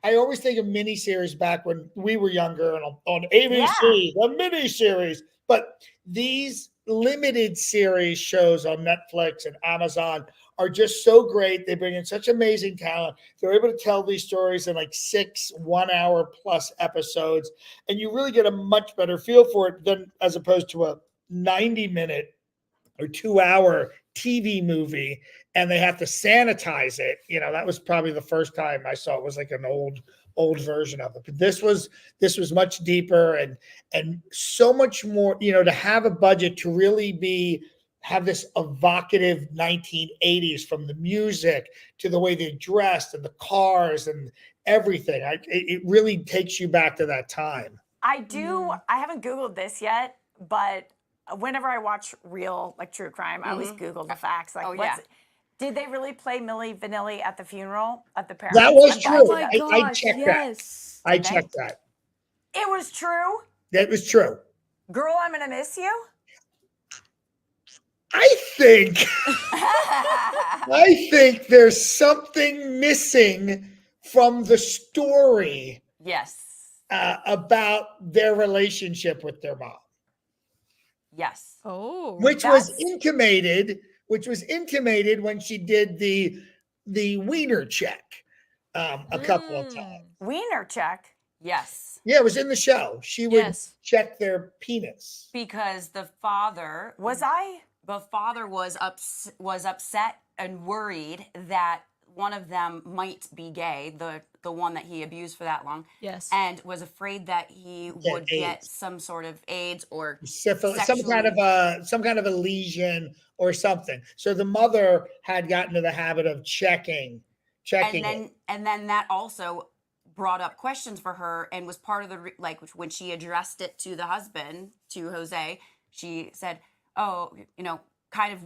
I always think of mini series back when we were younger and on ABC, a mini series. But these limited series shows on Netflix and Amazon are just so great. They bring in such amazing talent. They're able to tell these stories in like 6 1-hour plus episodes. And you really get a much better feel for it than as opposed to a 90-minute or 2-hour TV movie, and they have to sanitize it. That was probably the first time I saw it was like an old version of it. But this was much deeper and so much more, to have a budget to really have this evocative 1980s, from the music to the way they dressed and the cars and everything. It really takes you back to that time. I haven't Googled this yet, but whenever I watch real, like, true crime, I always Google the facts. Like, did they really play Milli Vanilli at the funeral of the parents? That was I'm true. dying to Oh my know. I gosh, checked yes. that. I Did they? checked that. It was true. That was true. Girl, I'm gonna miss you. I think there's something missing from the story Yes. about their relationship with their mom, Yes. Oh. which was intimated when she did the wiener check a couple of times. Wiener check. Yes. Yeah, it was in the show. She would Yes. check their penis. Because the father Was I? was upset and worried that one of them might be gay, the one that he abused for that long. Yes. And was afraid that he would get AIDS. some sort of AIDS or Syphilis, some kind of a lesion or something. So the mother had gotten to the habit of checking it. and then that also brought up questions for her and was part of the when she addressed it to the husband, to Jose, she said, oh, kind of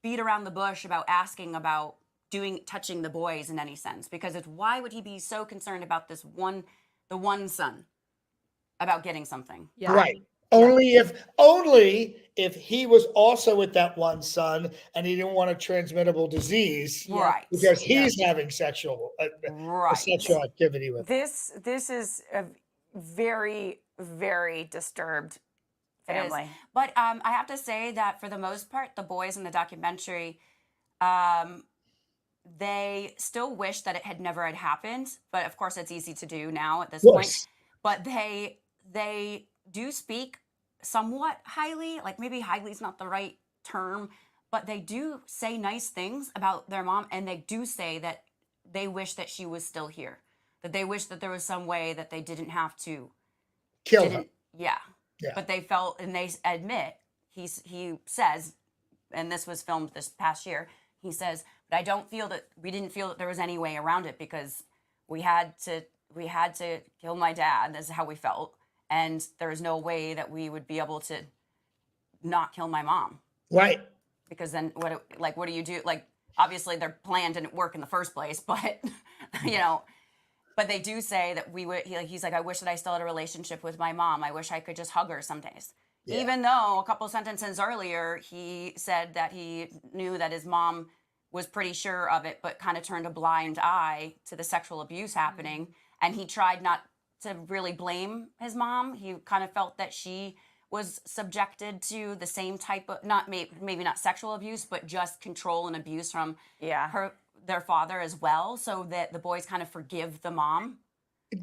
beat around the bush about asking about touching the boys in any sense, because why would he be so concerned about the one son about getting something? Yeah. Right. Only if he was also with that one son and he didn't want a transmittable disease, Right. because he's having sexual Right. sexual activity with. This is a very, very disturbed It is. family. But I have to say that for the most part, the boys in the documentary, they still wish that it had never had happened. But of course, it's easy to do now at this point. But they do speak somewhat highly, like maybe highly is not the right term, but they do say nice things about their mom, and they do say that they wish that she was still here, that they wish that there was some way that they didn't have to Kill her. Yeah. But they felt, and they admit, he says, and this was filmed this past year, he says, but we didn't feel that there was any way around it, because we had to kill my dad. This is how we felt. And there was no way that we would be able to not kill my mom. Right. Because then what do you do? Like, obviously their plan didn't work in the first place, but but they do say that he's like, I wish that I still had a relationship with my mom. I wish I could just hug her some days. Yeah. Even though a couple sentences earlier, he said that he knew that his mom was pretty sure of it, but kind of turned a blind eye to the sexual abuse happening. And he tried not to really blame his mom. He kind of felt that she was subjected to the same type of, maybe not sexual abuse, but just control and abuse from their father as well, so that the boys kind of forgive the mom,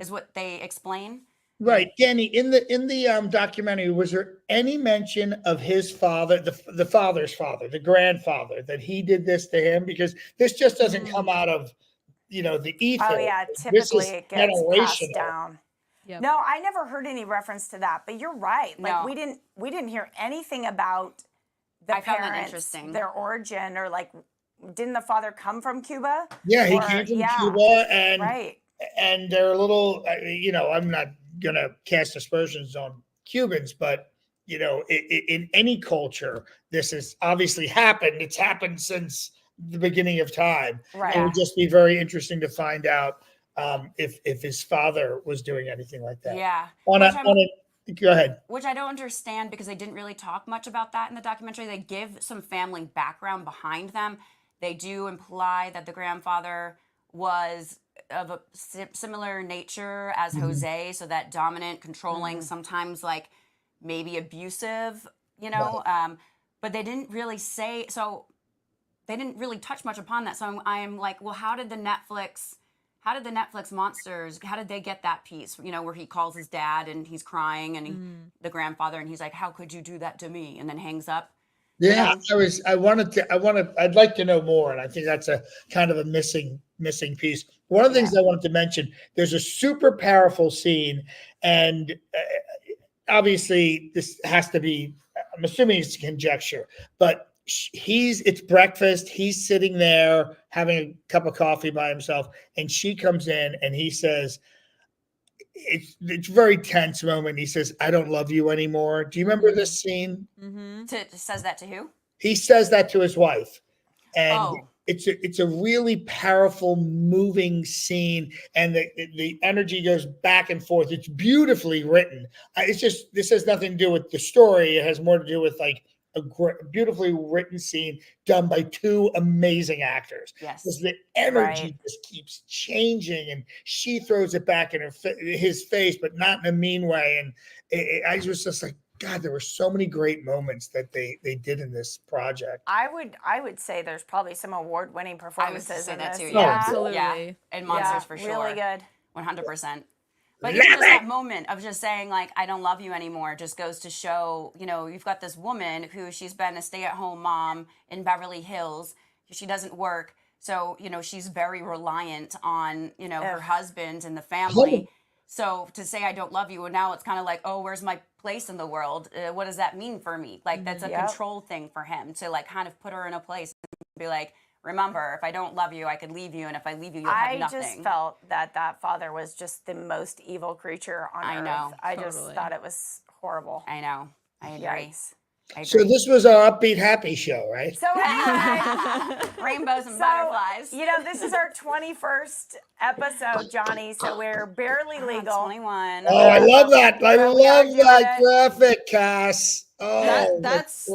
is what they explain. Right, Danny. In the documentary, was there any mention of his father, the father's father, the grandfather, that he did this to him? Because this just doesn't come out of the ether. Oh yeah, typically it gets passed down. Yep. No, I never heard any reference to that. But you're right. Like we didn't hear anything about the parents, found that interesting. Their origin, or like, didn't the father come from Cuba? Yeah, he came from Cuba, and right. And they're a little, I'm not gonna cast aspersions on Cubans, but in any culture, this has obviously happened. It's happened since the beginning of time. Right. It would just be very interesting to find out if his father was doing anything like that. Yeah. Go ahead. Which I don't understand, because they didn't really talk much about that in the documentary. They give some family background behind them. They do imply that the grandfather was of a similar nature as Jose, so that dominant, controlling, sometimes like maybe abusive, but they didn't really say, so they didn't really touch much upon that. So I'm like, well, how did the Netflix monsters, how did they get that piece, where he calls his dad and he's crying, and the grandfather, and he's like, how could you do that to me? And then hangs up. Yeah, I'd like to know more. And I think that's a kind of a missing piece. One of the things I wanted to mention, there's a super powerful scene, and obviously this has to be, I'm assuming it's conjecture, but it's breakfast. He's sitting there having a cup of coffee by himself, and she comes in, and he says, it's a very tense moment. He says, I don't love you anymore. Do you remember this scene? Mm-hmm. Says that to who? He says that to his wife. And it's a really powerful, moving scene. And the energy goes back and forth. It's beautifully written. This has nothing to do with the story. It has more to do with like a beautifully written scene done by two amazing actors. Yes. Because the energy just keeps changing, and she throws it back in his face, but not in a mean way. And I was just like, God, there were so many great moments that they did in this project. I would say there's probably some award-winning performances. I would say in that this. too. Yeah, absolutely. Yeah. And monsters for sure. Really good. 100%. But even just that moment of just saying, like, I don't love you anymore, just goes to show, you've got this woman who, she's been a stay-at-home mom in Beverly Hills. She doesn't work. So, she's very reliant on, her husband and the family. So to say I don't love you, and now it's kind of like, oh, where's my place in the world? What does that mean for me? Like, that's a control thing for him, to like kind of put her in a place and be like, remember, if I don't love you, I could leave you, and if I leave you, you'll have nothing. I just felt that father was just the most evil creature on earth. I know. I just thought it was horrible. I know. I agree. Yikes. So this was our upbeat, happy show, right? So anyway, rainbows and butterflies. This is our 21st episode, Johnny. So we're barely legal. 21. Oh, I love that. I love that graphic, Cass. Oh, that's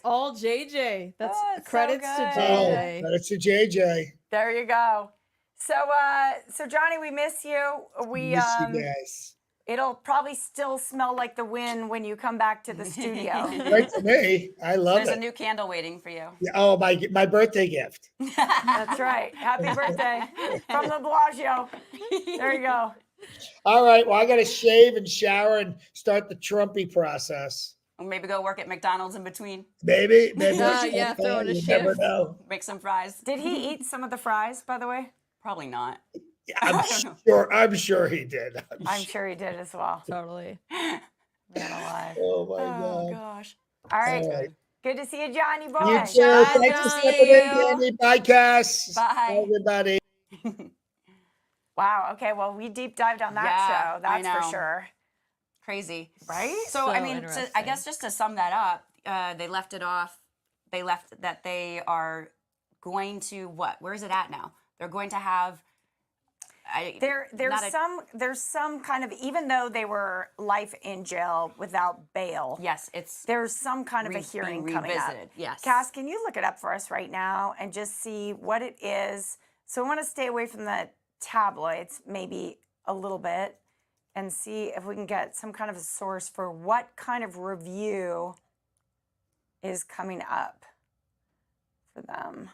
all JJ. That's credits to JJ. Credits to JJ. There you go. So Johnny, we miss you. We miss you guys. It'll probably still smell like the wind when you come back to the studio. Right to me. I love There's a new candle waiting for you. Yeah, oh, my birthday gift. That's right. Happy birthday from the Bellagio. There you go. All right. Well, I got to shave and shower and start the Trumpy process. Or maybe go work at McDonald's in between. Maybe. Yeah, throw in a shift. Never know. Make some fries. Did he eat some of the fries, by the way? Probably not. I'm sure he did. I'm sure he did as well. Totally. Man alive. Oh my Oh God. gosh. All right. Good to see you, Johnny boy. You too. Thanks for stepping in, Danny. Bye, Cass. Bye, everybody. Wow. Okay. Well, we deep dived on that show. That's for sure. Crazy, right? So I mean, I guess just to sum that up, they left it off. They left that they are going to what? Where is it at now? They're going to have. There's some kind of, even though they were life in jail without bail. Yes, there's some kind of a hearing coming up. Yes. Cass, can you look it up for us right now and just see what it is? So I want to stay away from the tabloids, maybe a little bit, and see if we can get some kind of a source for what kind of review is coming up for them.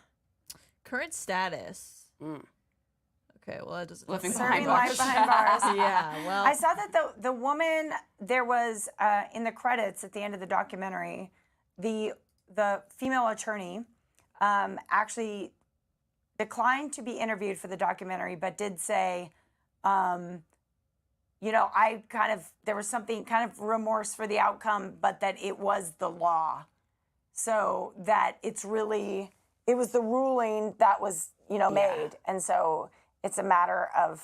Current status. Okay, well that doesn't. Living Serving behind life bars. behind bars. Yeah, well. I saw that the woman, there was in the credits at the end of the documentary, the female attorney actually declined to be interviewed for the documentary, but did say, there was something kind of remorse for the outcome, but that it was the law. So that it was the ruling that was, made. And so it's a matter of,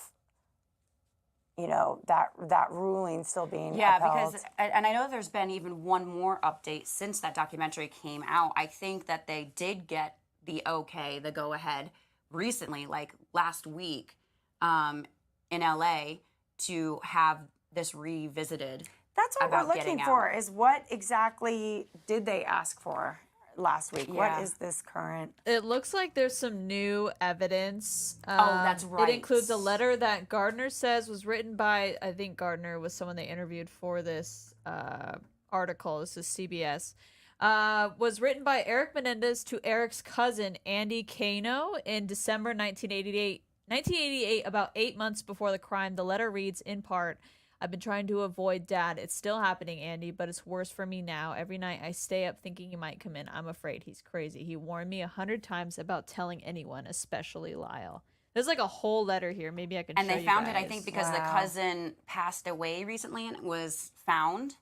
that ruling still being upheld. Because, and I know there's been even one more update since that documentary came out. I think that they did get the okay, the go ahead recently, like last week in LA, to have this revisited. That's what we're about looking getting for, out. is what exactly did they ask for last week? Yeah. What is this current? It looks like there's some new evidence. That's right. It includes a letter that Gardner says was written by, I think Gardner was someone they interviewed for this article. This is CBS. Was written by Eric Menendez to Eric's cousin, Andy Cano, in December 1988, about 8 months before the crime. The letter reads, in part, I've been trying to avoid Dad. It's still happening, Andy, but it's worse for me now. Every night I stay up thinking he might come in. I'm afraid he's crazy. He warned me 100 times about telling anyone, especially Lyle. There's like a whole letter here. Maybe I can show you And they found guys. it, I think, because the cousin passed away recently and it was found.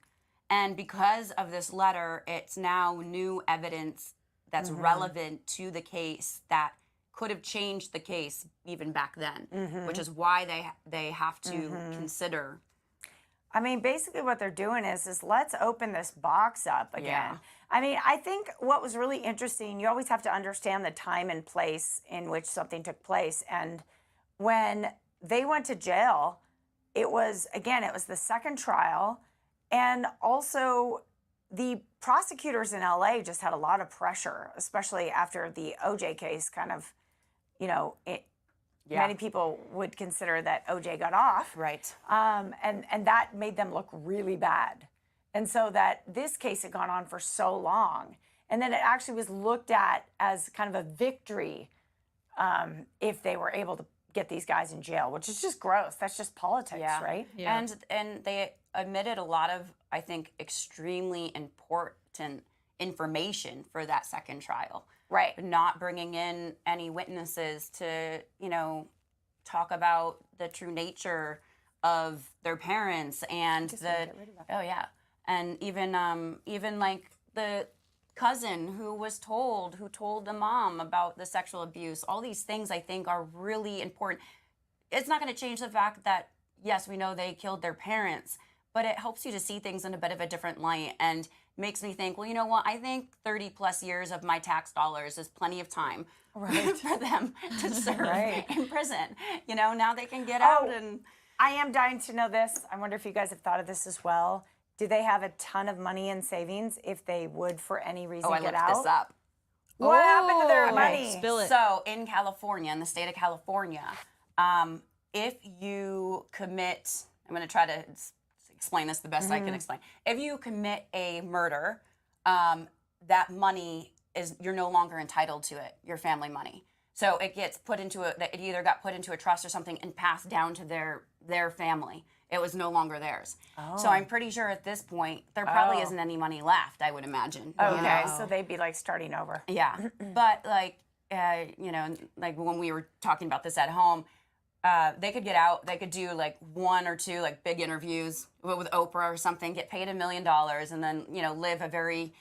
And because of this letter, it's now new evidence that's relevant to the case that could have changed the case even back then, which is why they have to consider. I mean, basically what they're doing is let's open this box up again. Yeah. I mean, I think what was really interesting, you always have to understand the time and place in which something took place. And when they went to jail, it was the second trial. And also the prosecutors in LA just had a lot of pressure, especially after the OJ case kind of, many people would consider that OJ got off. Right. And that made them look really bad. And so that this case had gone on for so long. And then it actually was looked at as kind of a victory if they were able to get these guys in jail, which is just gross. That's just politics, right? Yeah. And they omitted a lot of, I think, extremely important information for that second trial. Right. Not bringing in any witnesses to, talk about the true nature of their parents and and even like the cousin who told the mom about the sexual abuse. All these things I think are really important. It's not going to change the fact that yes, we know they killed their parents, but it helps you to see things in a bit of a different light and makes me think, well, you know what? I think 30 plus years of my tax dollars is plenty of time for them to serve in prison. Now they can get out and... I am dying to know this. I wonder if you guys have thought of this as well. Do they have a ton of money in savings if they would, for any reason, get out? I looked this up. What happened to their money? Spill it. So in California, in the state of California, if you commit... I'm going to try to explain this the best I can explain. If you commit a murder, that money you're no longer entitled to it, your family money. So it gets put into it either got put into a trust or something and passed down to their family. It was no longer theirs. So I'm pretty sure at this point there probably isn't any money left, I would imagine. Okay, so they'd be like starting over. Yeah, but like like when we were talking about this at home, they could get out. They could do like 1 or 2 like big interviews with Oprah or something, get paid $1 million, and then live a very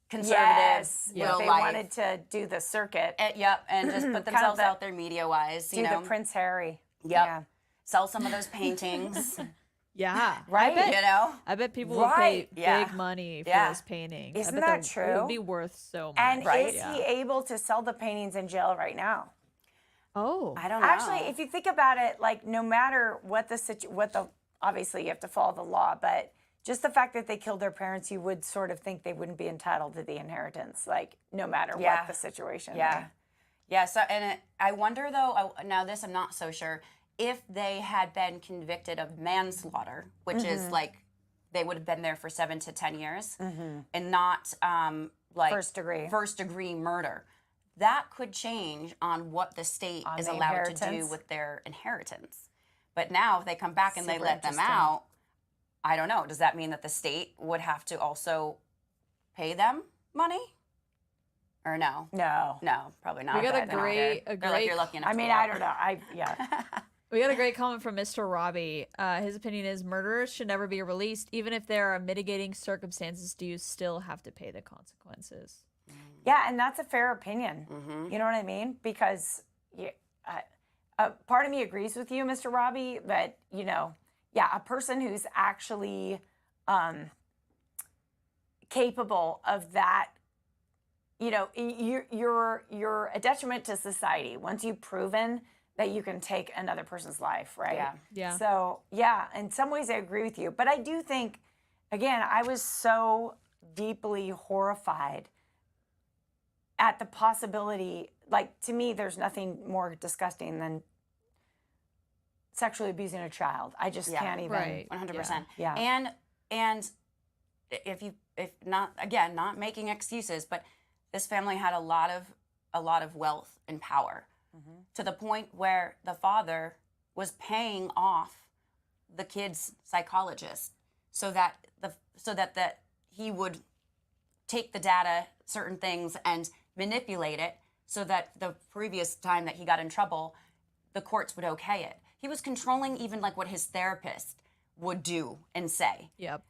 conservative if they life. wanted to do the circuit. And just put themselves out there media-wise. Do the Prince Harry. Sell some of those paintings. Yeah. Right? I bet people would pay Yeah. big money for Yeah. this painting. Isn't I bet that It true? would be worth so much. And Right? is he able to sell the paintings in jail right now? Oh. I don't know. Actually, if you think about it, like no matter what the obviously you have to follow the law, but just the fact that they killed their parents, you would sort of think they wouldn't be entitled to the inheritance, like no matter what the situation. Yeah. Yeah. So, I wonder though, now this I'm not so sure, if they had been convicted of manslaughter, which is like they would have been there for 7 to 10 years, and not like First degree murder. That could change on what the state is the allowed to do inheritance. with their inheritance. But now, if they come back and they Super let them interesting. out, I don't know. Does that mean that the state would have to also pay them money? Or no? No. No, probably not. We got a They're not great- there. a They're like, great- you're lucky enough I to mean, get I out. don't know. We got a great comment from Mr. Robbie. His opinion is murderers should never be released. Even if there are mitigating circumstances, do you still have to pay the consequences? Yeah, and that's a fair opinion. You know what I mean? Because part of me agrees with you, Mr. Robbie, that, you know, a person who's actually capable of that, you know, you're a detriment to society once you've proven that you can take another person's life, right? Yeah. Yeah. So, yeah, in some ways I agree with you. But I do think, again, I was so deeply horrified at the possibility, like, to me, there's nothing more disgusting than sexually abusing a child. I just can't even. Right. 100%. Yeah. And if not making excuses, but this family had a lot of wealth and power to the point where the father was paying off the kid's psychologist so that he would take the data, certain things, and manipulate it so that the previous time that he got in trouble, the courts would okay it. He was controlling even like what his therapist would do and say. Yep.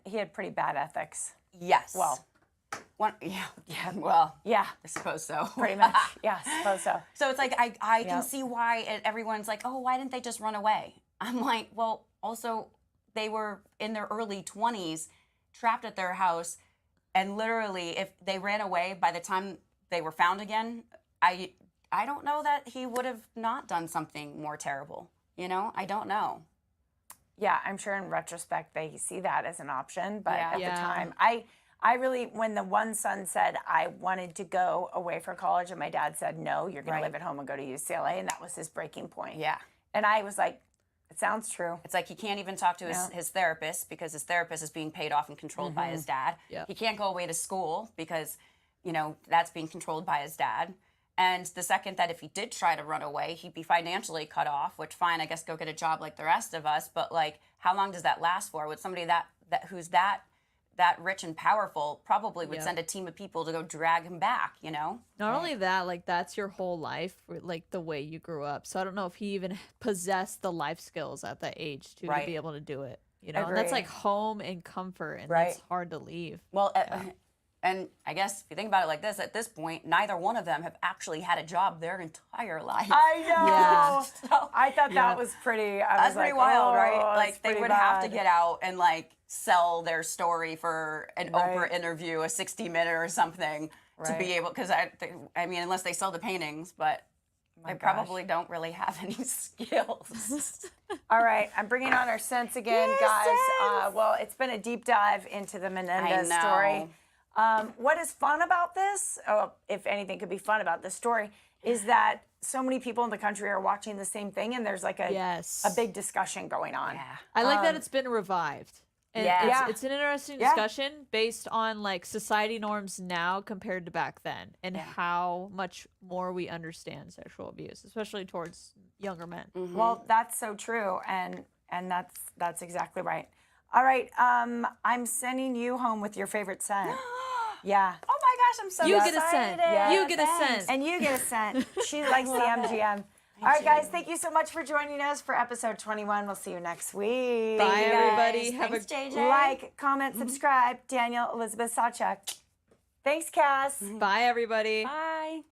He had pretty bad ethics. Yes. Well, Well, yeah, I suppose so. pretty much. Yeah, suppose so. So it's like I Yep. can see why everyone's like, oh, why didn't they just run away? I'm like, well, also they were in their early 20s, trapped at their house, and literally, if they ran away by the time they were found again, I don't know that he would have not done something more terrible. You know, I don't know. Yeah, I'm sure in retrospect they see that as an option, but at Yeah. the time, I really, when the one son said I wanted to go away for college, and my dad said no, you're going to live at home and go to UCLA, and that was his breaking point. Yeah. And I was like, it sounds true. It's like he can't even talk to his therapist because his therapist is being paid off and controlled by his dad. Yep. He can't go away to school because, you know, that's being controlled by his dad. And the second that if he did try to run away, he'd be financially cut off, which fine, I guess go get a job like the rest of us. But like, how long does that last for? With somebody that who's that rich and powerful probably would send a team of people to go drag him back, you know? Not only that, like that's your whole life, like the way you grew up. So I don't know if he even possessed the life skills at that age to be able to do it. You know, and that's Agree. like home and comfort, and Right. that's hard to leave. Well, and I guess if you think about it like this, at this point, neither one of them have actually had a job their entire life. I know. Yeah. So, I thought that was pretty. that's pretty wild, right? Like they pretty would have to bad. get out and like sell their story for an Right. Oprah interview, a 60-minute or something, to Right. be able. Because I mean, unless they sell the paintings, but they gosh. probably don't really have any skills. All right, I'm bringing on our sense again, guys. Well, it's been a deep dive into the Menendez know. story. What is fun about this, if anything could be fun about this story, is that so many people in the country are watching the same thing, and there's like a big discussion going on. Yeah. I like that it's been revived. And Yeah. it's an interesting discussion based on like society norms now compared to back then, and how much more we understand sexual abuse, especially towards younger men. Well, that's so true, and that's exactly right. All right, I'm sending you home with your favorite scent. Yeah. Oh my gosh, I'm so You excited. get a scent. You get a scent. And you get a scent. She likes the MGM. All right, guys, thank you so much for joining us for episode 21. We'll see you next week. Bye, Thank you, everybody. guys. Have Thanks, a JJ. Like, comment, subscribe. Danielle Elizabeth SawChuck. Thanks, Cass. bye, everybody. Bye.